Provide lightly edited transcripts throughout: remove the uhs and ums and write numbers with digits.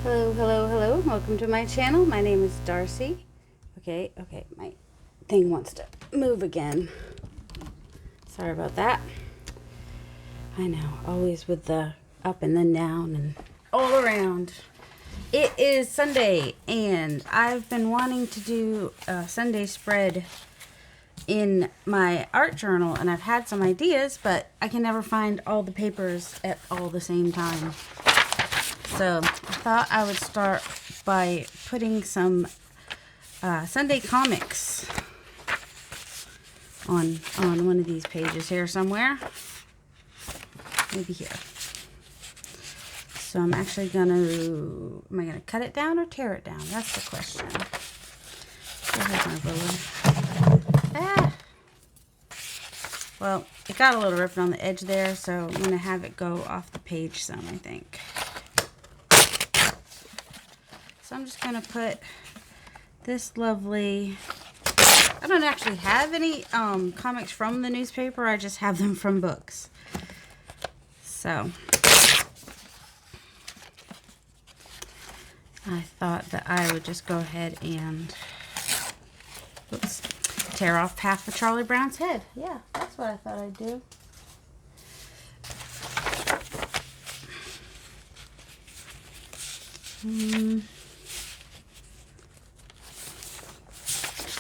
Hello, hello, hello. Welcome to my channel. My name is Darcy. Okay, my thing wants to move again. Sorry about that. I know, always with the up and then down and all around. It is Sunday, and I've been wanting to do a Sunday spread in my art journal, and I've had some ideas, but I can never find all the papers at all the same time. So I thought I would start by putting some Sunday comics on one of these pages here somewhere. Maybe here. So I'm actually am I gonna cut it down or tear it down? That's the question. There's my ruler. Ah! Well, it got a little ripped on the edge there, so I'm gonna have it go off the page some, I think. So I'm just going to put this lovely, I don't actually have any comics from the newspaper. I just have them from books. So I thought that I would just go ahead and tear off half of Charlie Brown's head. Yeah, that's what I thought I'd do.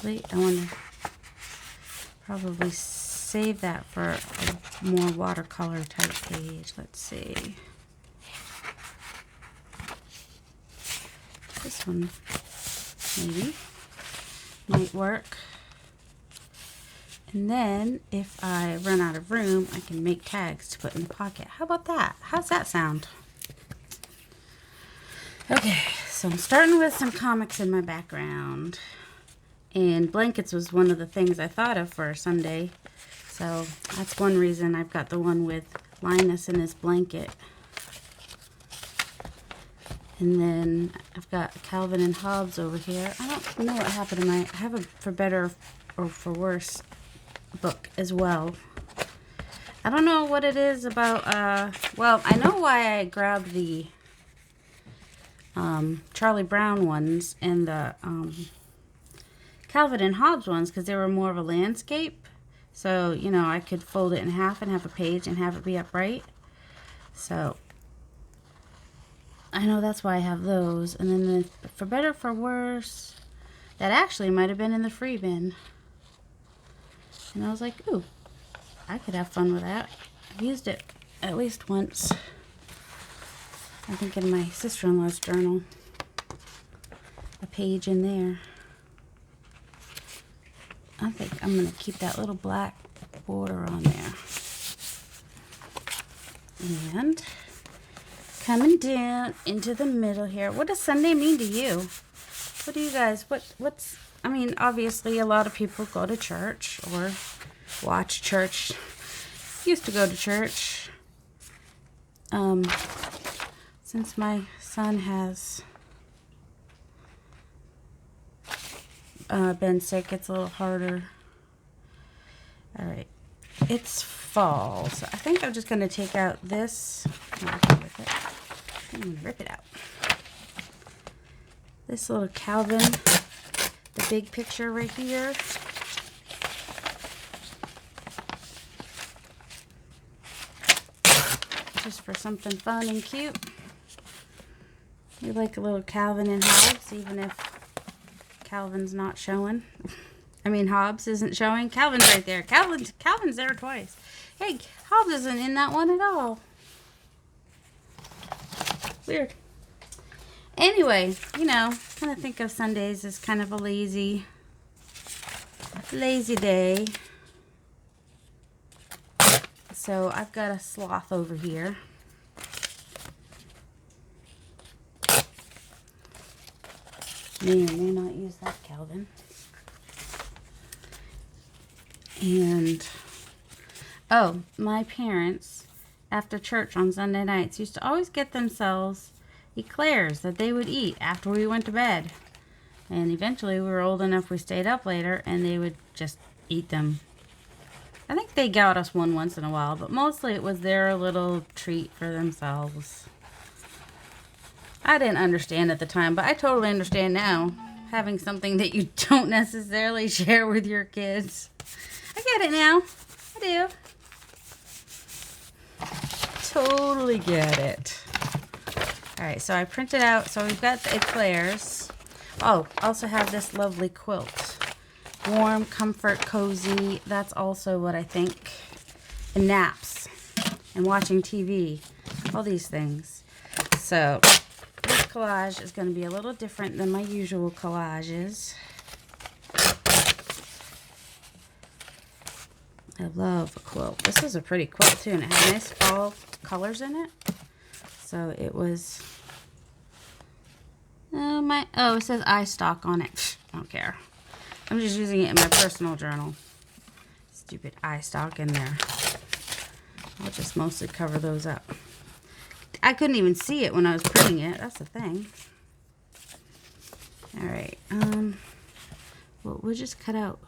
I want to probably save that for a more watercolor type page. Let's see. This one maybe might work. And then if I run out of room, I can make tags to put in the pocket. How about that? How's that sound? Okay, so I'm starting with some comics in my background. And blankets was one of the things I thought of for Sunday. So that's one reason I've got the one with Linus and his blanket. And then I've got Calvin and Hobbes over here. I don't know what happened to I have a For Better or For Worse book as well. I don't know what it is about, well, I know why I grabbed the Charlie Brown ones and the Calvin and Hobbes ones, because they were more of a landscape. So, you know, I could fold it in half and have a page and have it be upright. So, I know that's why I have those. And then the For Better, For Worse, that actually might have been in the free bin. And I was like, ooh, I could have fun with that. I've used it at least once. I think in my sister-in-law's journal. A page in there. I think I'm going to keep that little black border on there. And coming down into the middle here. What does Sunday mean to you? What do you guys, I mean, obviously a lot of people go to church or watch church. Used to go to church. Since my son has been sick, it's a little harder. All right, it's fall, so I think I'm just going to take out this. I'm going to rip it out. This little Calvin, the big picture right here. Just for something fun and cute. You like a little Calvin and Hobbes, even if Calvin's not showing. I mean, Hobbes isn't showing. Calvin's right there. Calvin's there twice. Hey, Hobbes isn't in that one at all. Weird. Anyway, you know, kind of think of Sundays as kind of a lazy day. So I've got a sloth over here. May or may not use that, Calvin. And, oh, my parents, after church on Sunday nights, used to always get themselves eclairs that they would eat after we went to bed. And eventually we were old enough we stayed up later, and they would just eat them. I think they got us one once in a while, but mostly it was their little treat for themselves. I didn't understand at the time, but I totally understand now. Having something that you don't necessarily share with your kids. I get it now. I do. Totally get it. All right, so I printed out. So we've got the eclairs. Oh, also have this lovely quilt. Warm, comfort, cozy. That's also what I think. And naps. And watching TV. All these things. So this collage is going to be a little different than my usual collages. I love a quilt. This is a pretty quilt too, and it has nice fall colors in it. So it was, it says iStock on it. I don't care. I'm just using it in my personal journal. Stupid iStock in there. I'll just mostly cover those up. I couldn't even see it when I was printing it. That's the thing. All right. Well, we'll just cut out.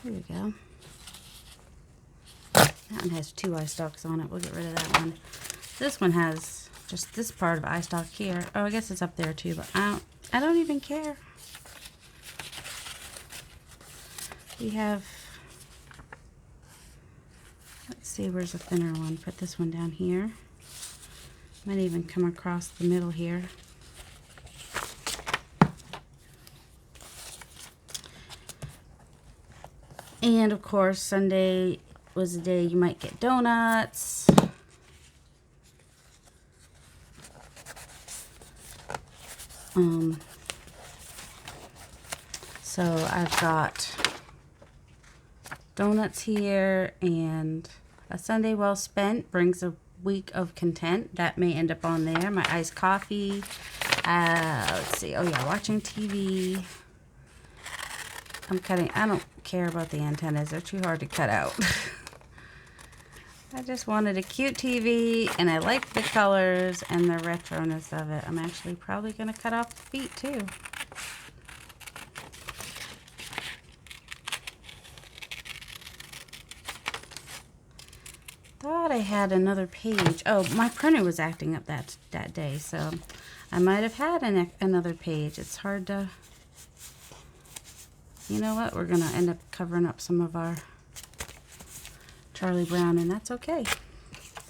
There we go. That one has 2 iStocks on it. We'll get rid of that one. This one has just this part of iStock here. Oh, I guess it's up there too, but I don't even care. We have, let's see, where's a thinner one? Put this one down here. Might even come across the middle here. And of course, Sunday was the day you might get donuts. So I've got donuts here, and a Sunday well spent brings a week of content. That may end up on there. My iced coffee. Let's see. Oh yeah, watching TV. I'm cutting. I don't care about the antennas. They're too hard to cut out. I just wanted a cute TV, and I like the colors and the retroness of it. I'm actually probably going to cut off the feet too. Thought I had another page. Oh, my printer was acting up that day, so I might have had another page. It's hard to... You know what? We're going to end up covering up some of our Charlie Brown, and that's okay.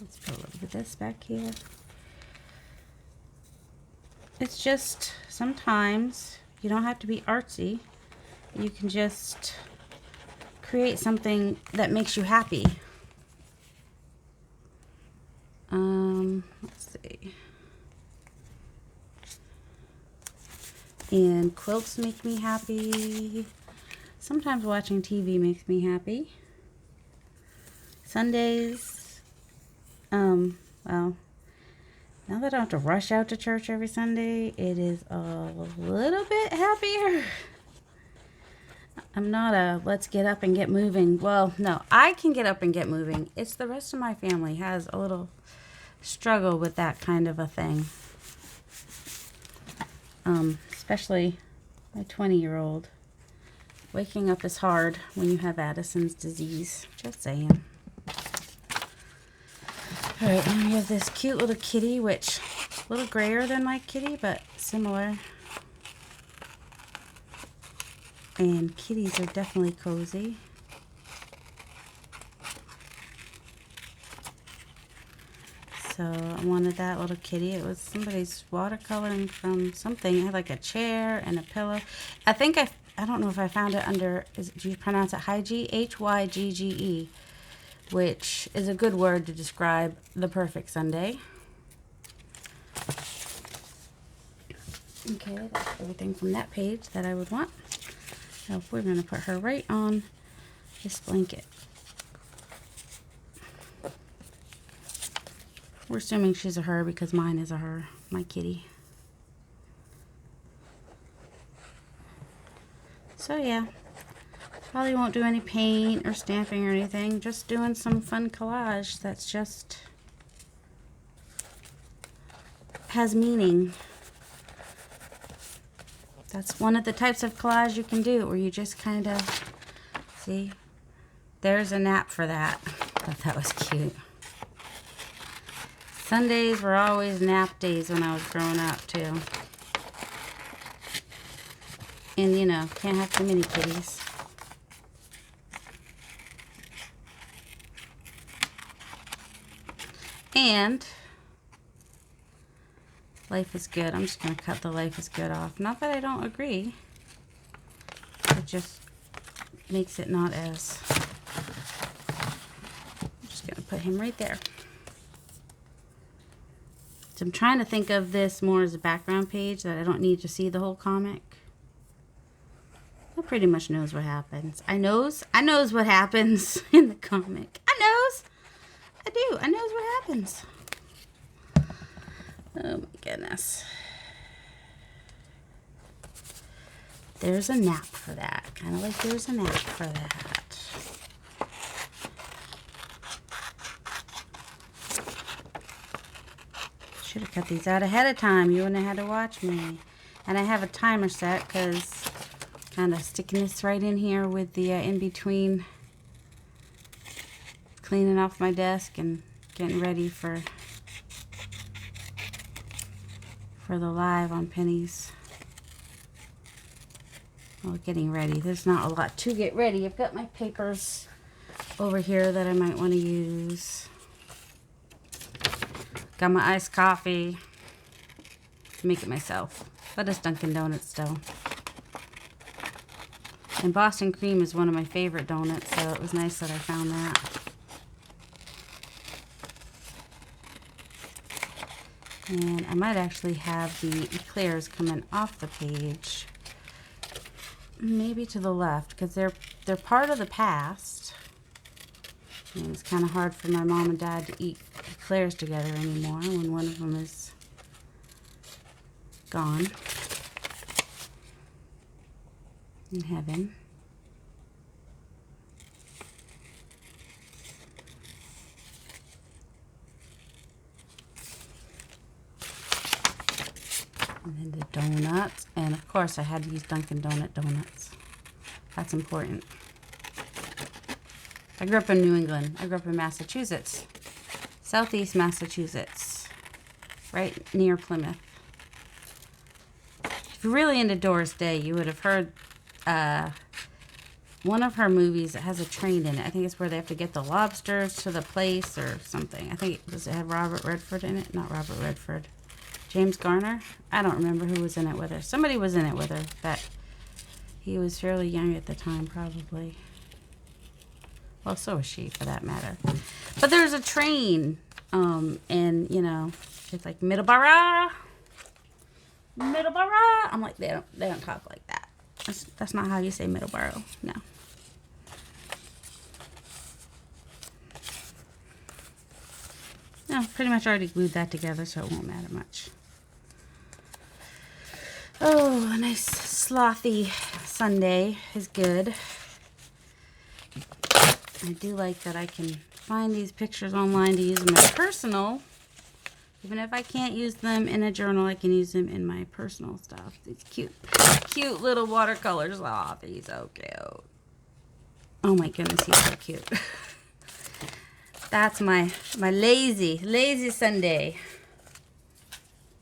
Let's put a little bit of this back here. It's just, sometimes you don't have to be artsy. You can just create something that makes you happy. Let's see. And quilts make me happy. Sometimes watching TV makes me happy. Sundays, well, now that I don't have to rush out to church every Sunday, it is a little bit happier. I'm not a let's get up and get moving. Well, no, I can get up and get moving. It's the rest of my family has a little struggle with that kind of a thing. Especially my 20-year-old. Waking up is hard when you have Addison's disease. Just saying. Alright, and we have this cute little kitty, which a little grayer than my kitty, but similar. And kitties are definitely cozy. So I wanted that little kitty. It was somebody's watercoloring from something. It had like a chair and a pillow. I think I don't know if I found it under, do you pronounce it Hygge? Hygge, which is a good word to describe the perfect Sunday. Okay, that's everything from that page that I would want. Now we're going to put her right on this blanket. We're assuming she's a her because mine is a her, my kitty. So yeah, probably won't do any paint or stamping or anything, just doing some fun collage that's just has meaning. That's one of the types of collage you can do where you just kind of, see, there's a nap for that. I thought that was cute. Sundays were always nap days when I was growing up, too. And, you know, can't have too many kitties. And life is good. I'm just going to cut the life is good off. Not that I don't agree. It just makes it not as... I'm just going to put him right there. So I'm trying to think of this more as a background page that I don't need to see the whole comic. I pretty much knows what happens. I knows what happens in the comic. I do. I knows what happens. Oh my goodness. There's a nap for that. Kind of like there's a nap for that. Should have cut these out ahead of time. You wouldn't have had to watch me. And I have a timer set because kind of sticking this right in here with the in-between cleaning off my desk and getting ready for the live on Penny's. Well, getting ready. There's not a lot to get ready. I've got my papers over here that I might want to use. Got my iced coffee. Make it myself. But it's Dunkin' Donuts still. And Boston cream is one of my favorite donuts, so it was nice that I found that. And I might actually have the eclairs coming off the page. Maybe to the left, because they're part of the past. And it's kind of hard for my mom and dad to eat eclairs together anymore when one of them is gone in heaven. And then the donuts. And of course I had to use Dunkin' Donuts. That's important. I grew up in New England. I grew up in Massachusetts. Southeast Massachusetts. Right near Plymouth. If you're really into Doris Day, you would have heard one of her movies that has a train in it. I think it's where they have to get the lobsters to the place or something. I think, does it have Robert Redford in it? Not Robert Redford. James Garner? I don't remember who was in it with her. Somebody was in it with her, but he was fairly young at the time, probably. Well, so was she, for that matter. But there's a train, and, you know, it's like Middleborough. I'm like, they don't talk like that. That's not how you say Middleborough. No. No, pretty much already glued that together, so it won't matter much. Oh, a nice slothy Sunday is good. I do like that I can find these pictures online to use in my personal. Even if I can't use them in a journal, I can use them in my personal stuff. These cute little watercolors. Oh, he's so cute. Oh my goodness, he's so cute. That's my lazy Sunday.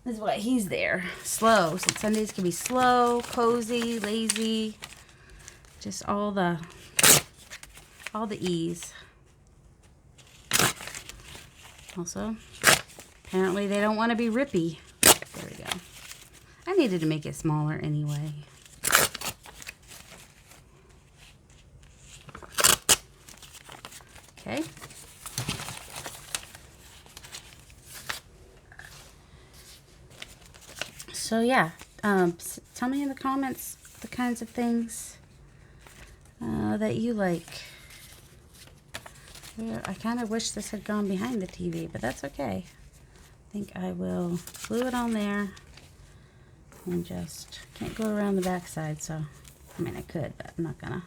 This is why he's there. Slow. So Sundays can be slow, cozy, lazy. Just all the ease. Also, apparently they don't want to be rippy. There we go. I needed to make it smaller anyway. Okay. So yeah, tell me in the comments the kinds of things that you like. Yeah, I kind of wish this had gone behind the TV, but that's okay. I think I will glue it on there and just can't go around the back side, so I mean I could, but I'm not gonna.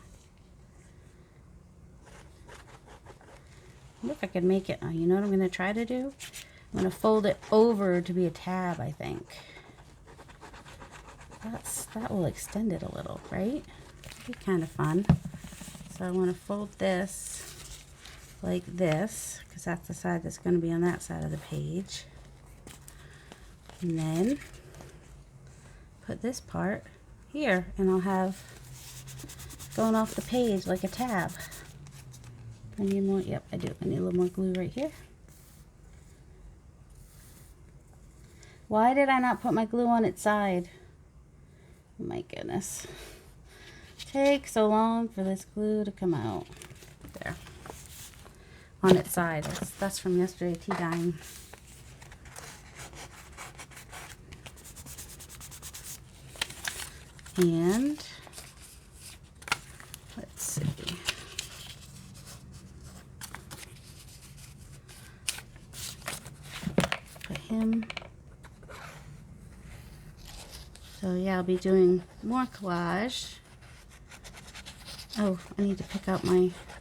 Look, I could make it. You know what I'm gonna try to do? I'm gonna fold it over to be a tab, I think. That will extend it a little, right? It'd be kind of fun. So I want to fold this like this, because that's the side that's going to be on that side of the page. And then put this part here, and I'll have going off the page like a tab. I need more, yep, I do. I need a little more glue right here. Why did I not put my glue on its side? Oh my goodness. Takes so long for this glue to come out. There. On its side. That's from yesterday tea dyeing. And let's see. Put him. So yeah, I'll be doing more collage. Oh, I need to pick out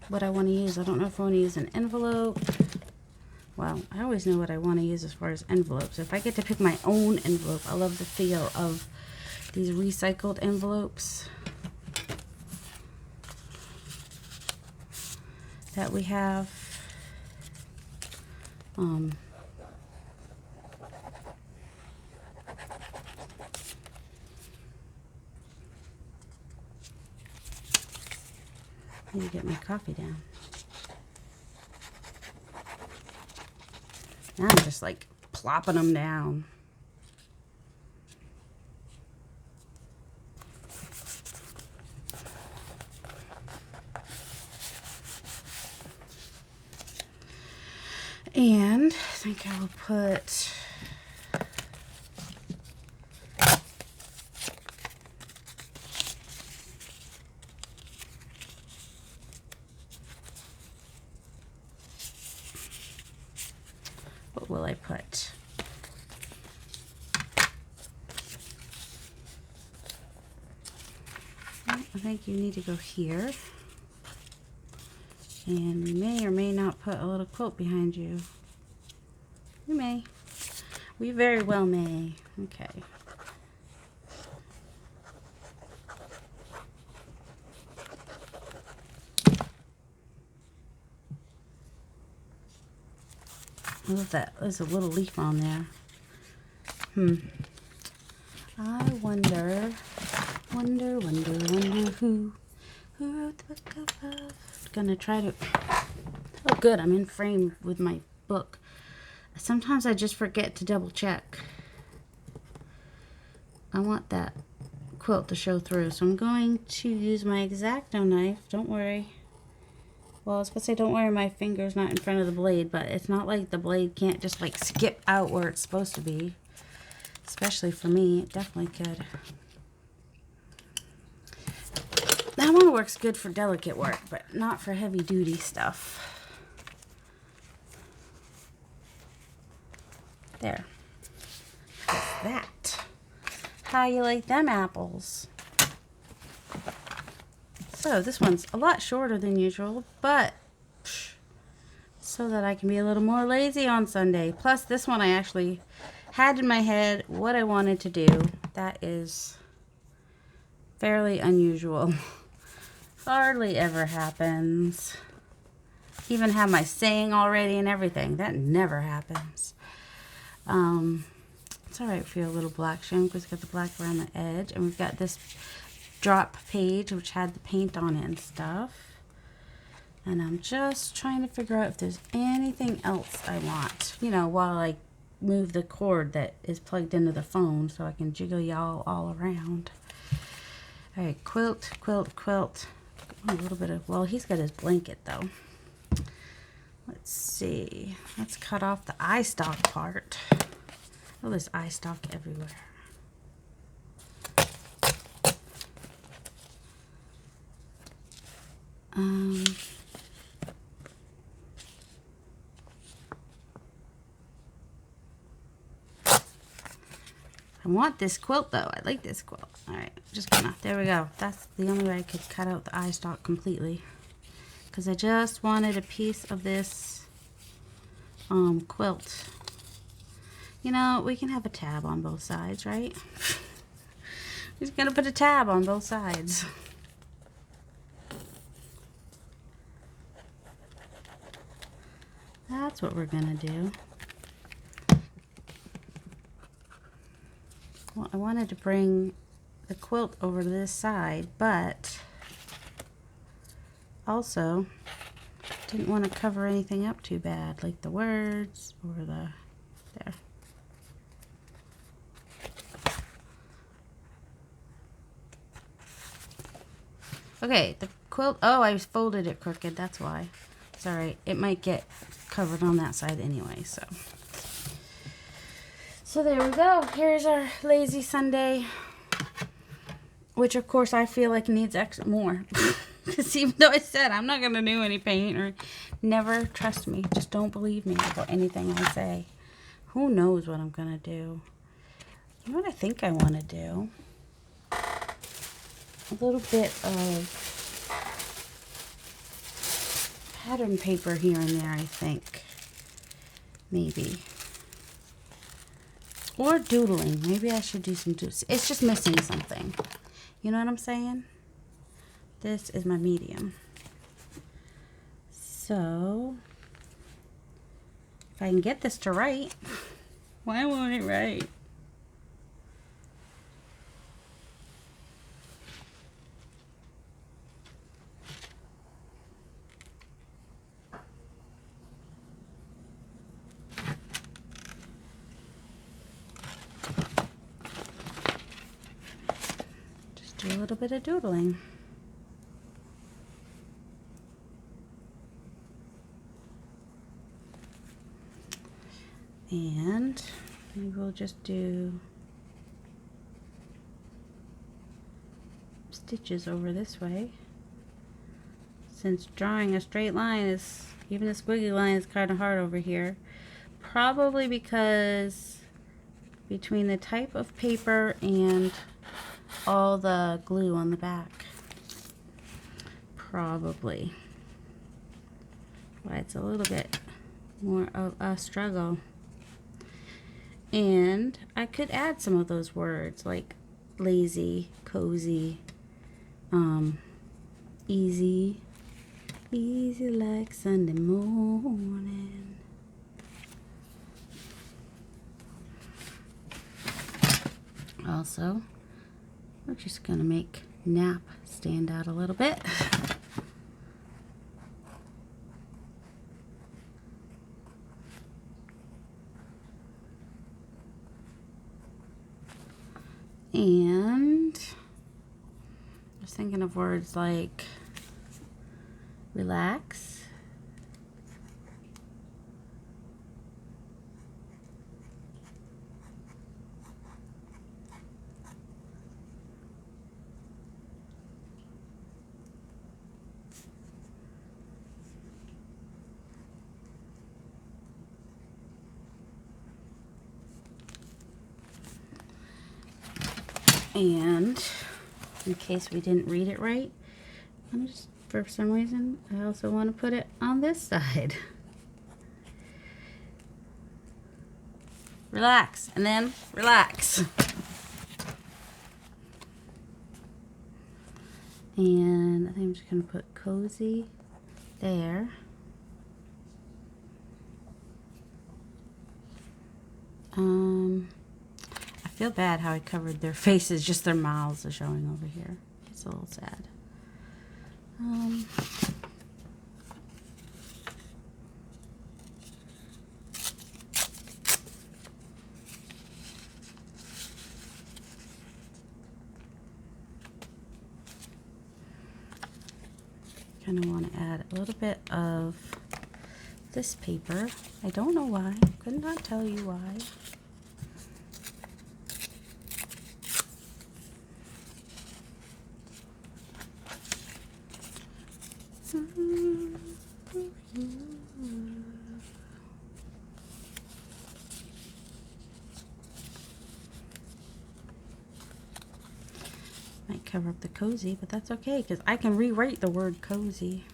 what I want to use. I don't know if I want to use an envelope. Well, I always know what I want to use as far as envelopes. If I get to pick my own envelope, I love the feel of these recycled envelopes that we have. I need to get my coffee down. Now I'm just like plopping them down. And I think I will put what will I put? Well, I think you need to go here. And we may or may not put a little quote behind you. We may. We very well may. Okay. I love that. There's a little leaf on there. I wonder who wrote the book of love. Gonna try to. Oh, good. I'm in frame with my book. Sometimes I just forget to double check. I want that quilt to show through, so I'm going to use my X-Acto knife. Don't worry. Well, I was gonna say don't worry, my finger's not in front of the blade, but it's not like the blade can't just like skip out where it's supposed to be. Especially for me, it definitely could. That one works good for delicate work, but not for heavy duty stuff. There. What's that? How you like them apples? So this one's a lot shorter than usual, but so that I can be a little more lazy on Sunday. Plus this one I actually had in my head what I wanted to do. That is fairly unusual. Hardly ever happens. Even have my saying already and everything. That never happens. It's alright for a little black shim because it's got the black around the edge. And we've got this drop page which had the paint on it and stuff. And I'm just trying to figure out if there's anything else I want. You know, while I move the cord that is plugged into the phone so I can jiggle y'all all around. Alright, quilt, quilt, quilt. A little bit of, well, he's got his blanket though. Let's see. Let's cut off the eye stalk part. Oh, there's eye stalk everywhere. I want this quilt though. I like this quilt. Alright, just gonna, there we go. That's the only way I could cut out the eye stalk completely. Because I just wanted a piece of this quilt. You know, we can have a tab on both sides, right? We're just gonna put a tab on both sides. that's what we're gonna do. Well, I wanted to bring the quilt over to this side, but also didn't want to cover anything up too bad, like the words or the, there. Okay, the quilt, oh, I folded it crooked, that's why. It's all right, it might get covered on that side anyway, so. So there we go, here's our lazy Sunday, which of course I feel like needs extra more. Because even though I said I'm not going to do any paint, or never, trust me, just don't believe me about anything I say. Who knows what I'm going to do. You know what I think I want to do? A little bit of pattern paper here and there, I think. Maybe. Or doodling. Maybe I should do some doodling. It's just missing something. You know what I'm saying? This is my medium. So, if I can get this to write, why won't it write? Just do a little bit of doodling. And maybe we'll just do stitches over this way. Since drawing a straight line is, even a squiggly line is kind of hard over here. Probably because between the type of paper and all the glue on the back. Probably why it's a little bit more of a struggle. And I could add some of those words like lazy, cozy, easy, easy like Sunday morning. Also, we're just gonna make nap stand out a little bit. And I was thinking of words like relax, and in case we didn't read it right, I'm just, for some reason, I also want to put it on this side. Relax, and then relax. And I think I'm just going to put cozy there. I feel bad how I covered their faces, just their mouths are showing over here. It's a little sad. Kind of want to add a little bit of this paper. I don't know why. Could not tell you why. Might cover up the cozy, but that's okay because I can rewrite the word cozy.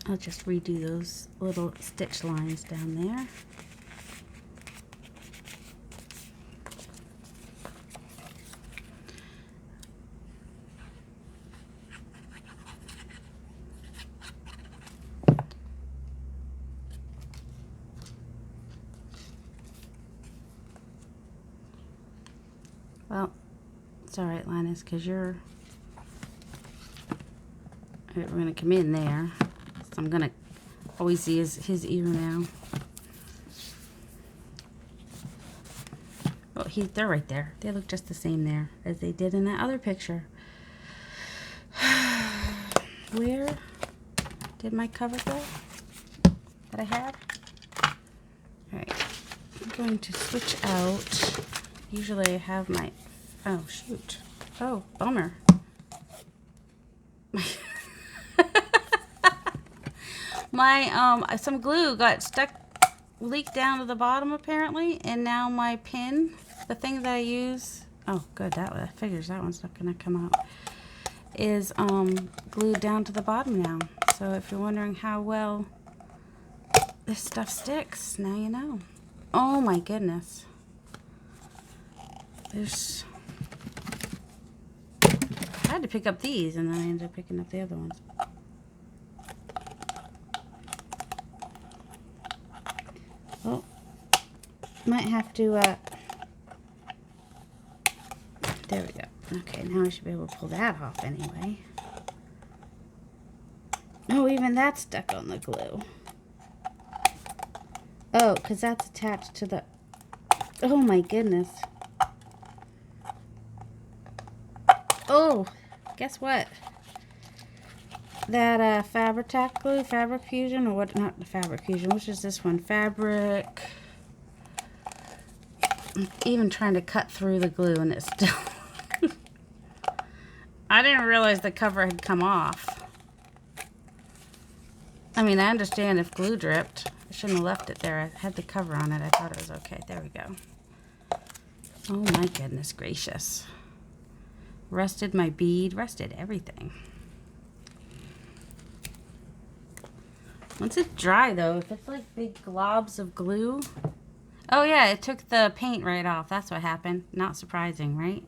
I'll just redo those little stitch lines down there. Well, it's all right, Linus, because we're going to come in there. So I'm going to always see his ear now. Well, they're right there. They look just the same there as they did in that other picture. Where did my cover go that I had? All right, I'm going to switch out. Usually I have my, oh shoot, oh bummer. My some glue got stuck, leaked down to the bottom apparently, and now my pin, the thing that I use, oh good, that figures that one's not gonna come out, is glued down to the bottom now. So if you're wondering how well this stuff sticks, now you know. Oh my goodness. I had to pick up these, and then I ended up picking up the other ones. Oh, might have to, there we go. Okay, now I should be able to pull that off anyway. Oh, even that's stuck on the glue. Oh, because that's attached to the, oh my goodness. Oh, guess what? That Fabri-Tac glue, Fabric Fusion, or what? Not the Fabric Fusion. Which is this one? Fabric. I'm even trying to cut through the glue, and it's still. I didn't realize the cover had come off. I mean, I understand if glue dripped. I shouldn't have left it there. I had the cover on it. I thought it was okay. There we go. Oh my goodness gracious. Rusted my bead, rusted everything. Once it's dry though, if it's like big globs of glue. Oh yeah, it took the paint right off. That's what happened. Not surprising, right?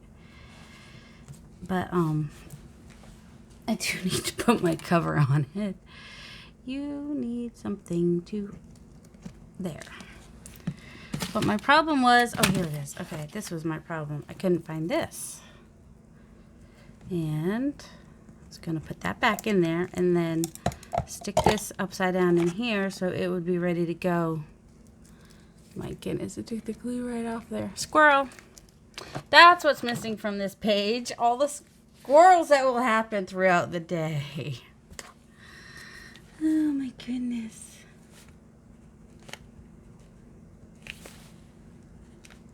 But I do need to put my cover on it. You need something to, there. But my problem was, oh here it is. Okay, this was my problem. I couldn't find this. And I was going to put that back in there and then stick this upside down in here so it would be ready to go. My goodness, it took the glue right off there. Squirrel. That's what's missing from this page. All the squirrels that will happen throughout the day. Oh my goodness.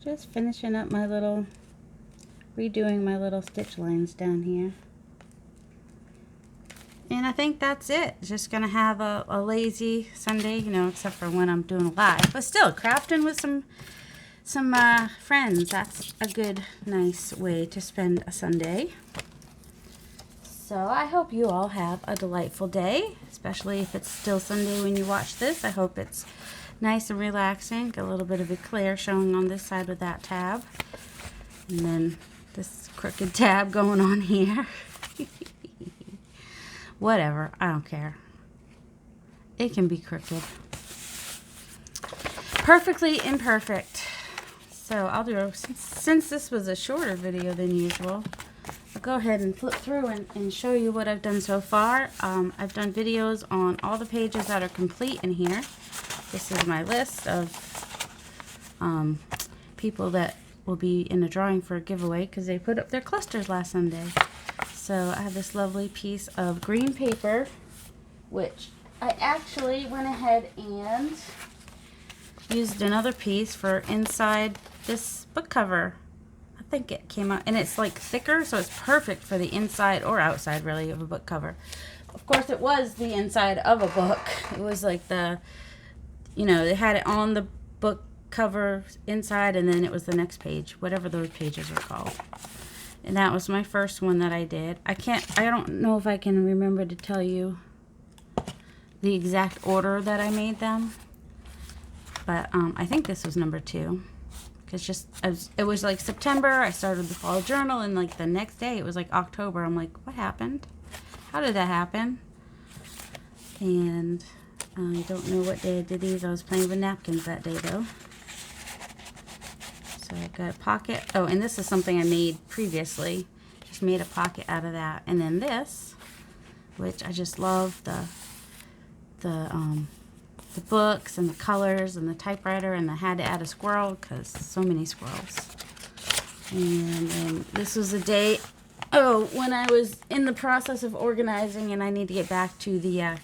Just finishing up my little, redoing my little stitch lines down here. And I think that's it. Just going to have a lazy Sunday, you know, except for when I'm doing live. But still, crafting with some friends. That's a good, nice way to spend a Sunday. So I hope you all have a delightful day, especially if it's still Sunday when you watch this. I hope it's nice and relaxing. Got a little bit of eclair showing on this side with that tab. And then this crooked tab going on here. Whatever, I don't care. It can be crooked. Perfectly imperfect. So I'll do, since this was a shorter video than usual, I'll go ahead and flip through and show you what I've done so far. I've done videos on all the pages that are complete in here. This is my list of people that will be in a drawing for a giveaway because they put up their clusters last Sunday. So I have this lovely piece of green paper, which I actually went ahead and used another piece for inside this book cover. I think it came out, and it's like thicker, so it's perfect for the inside or outside really of a book cover. Of course, it was the inside of a book. It was like the, you know, they had it on the book cover inside, and then it was the next page, whatever those pages are called. And that was my first one that I did. I don't know if I can remember to tell you the exact order that I made them. But I think this was number 2. Because it was like September, I started the fall journal, and like the next day it was like October. I'm like, what happened? How did that happen? And I don't know what day I did these. I was playing with napkins that day though. So I've got a pocket. Oh, and this is something I made previously. Just made a pocket out of that. And then this, which I just love the books and the colors and the typewriter, and I had to add a squirrel because so many squirrels. And then this was a day, when I was in the process of organizing, and I need to get back to the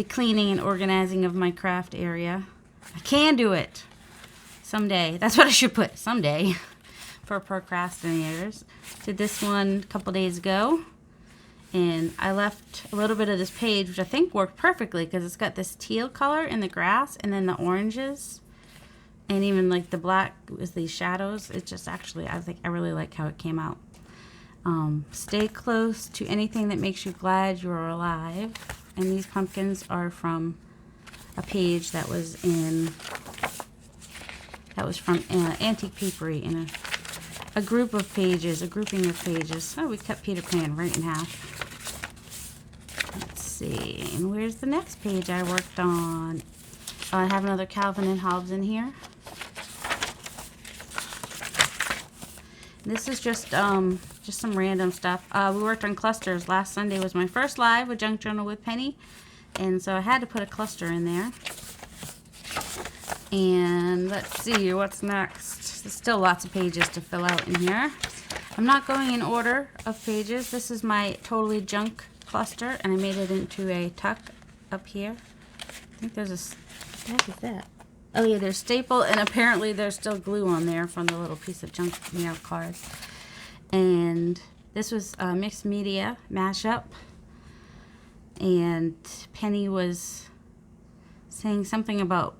cleaning and organizing of my craft area. I can do it someday. That's what I should put, someday, for procrastinators. Did this one a couple days ago. And I left a little bit of this page, which I think worked perfectly because it's got this teal color in the grass and then the oranges. And even like the black with these shadows. It just actually, I really like how it came out. Stay close to anything that makes you glad you're alive. And these pumpkins are from a page that was from Antique Papery in a group of pages, a grouping of pages. Oh, we cut Peter Pan right in half. Let's see, and where's the next page I worked on? I have another Calvin and Hobbes in here. This is just some random stuff. We worked on clusters. Last Sunday was my first live with Junk Journal with Penny, and so I had to put a cluster in there. And let's see, what's next? There's still lots of pages to fill out in here. I'm not going in order of pages. This is my totally junk cluster, and I made it into a tuck up here. I think there's what the heck is that? Oh yeah, there's staple, and apparently there's still glue on there from the little piece of junk mail cards. And this was a mixed media mashup, and Penny was saying something about,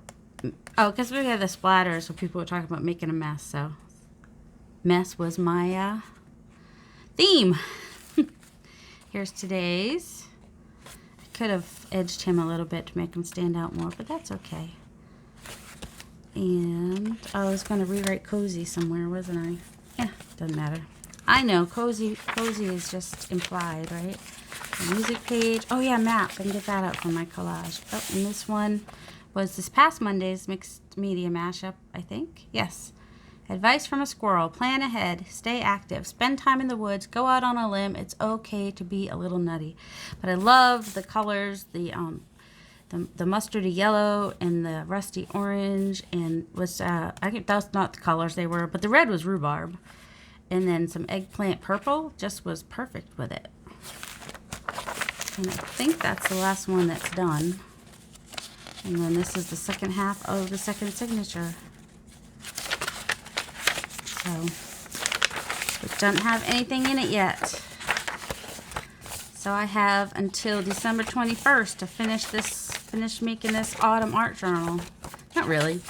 because we had the splatter, so people were talking about making a mess, so mess was my theme. Here's today's. I could have edged him a little bit to make him stand out more, but that's okay. And I was going to rewrite cozy somewhere, wasn't I? Yeah, doesn't matter. I know, cozy is just implied, right? The music page. Oh yeah, map. I can get that out from my collage. Oh, and this one was this past Monday's mixed media mashup, I think. Yes. Advice from a squirrel. Plan ahead. Stay active. Spend time in the woods. Go out on a limb. It's okay to be a little nutty. But I love the colors, the mustardy yellow and the rusty orange, and was that's not the colors they were, but the red was rhubarb, and then some eggplant purple just was perfect with it. And I think that's the last one that's done. And then this is the second half of the second signature. So, it doesn't have anything in it yet. So I have until December 21st to finish making this autumn art journal. Not really.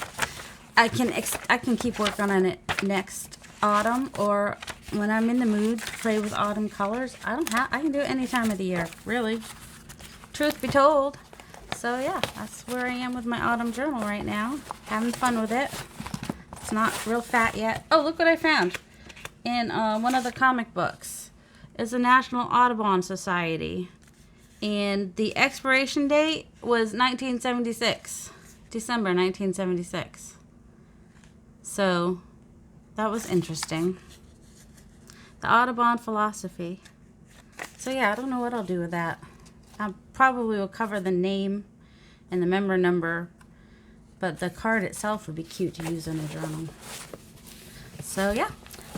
I can keep working on it next autumn, or when I'm in the mood to play with autumn colors. I can do it any time of the year, really. Truth be told. So yeah, that's where I am with my autumn journal right now. Having fun with it. It's not real fat yet. Oh, look what I found in one of the comic books. It's the National Audubon Society, and the expiration date was 1976, December 1976. So that was interesting. The Audubon philosophy. So yeah, I don't know what I'll do with that. I probably will cover the name and the member number, but the card itself would be cute to use in a journal. So yeah,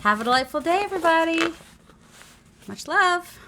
have a delightful day, everybody. Much love.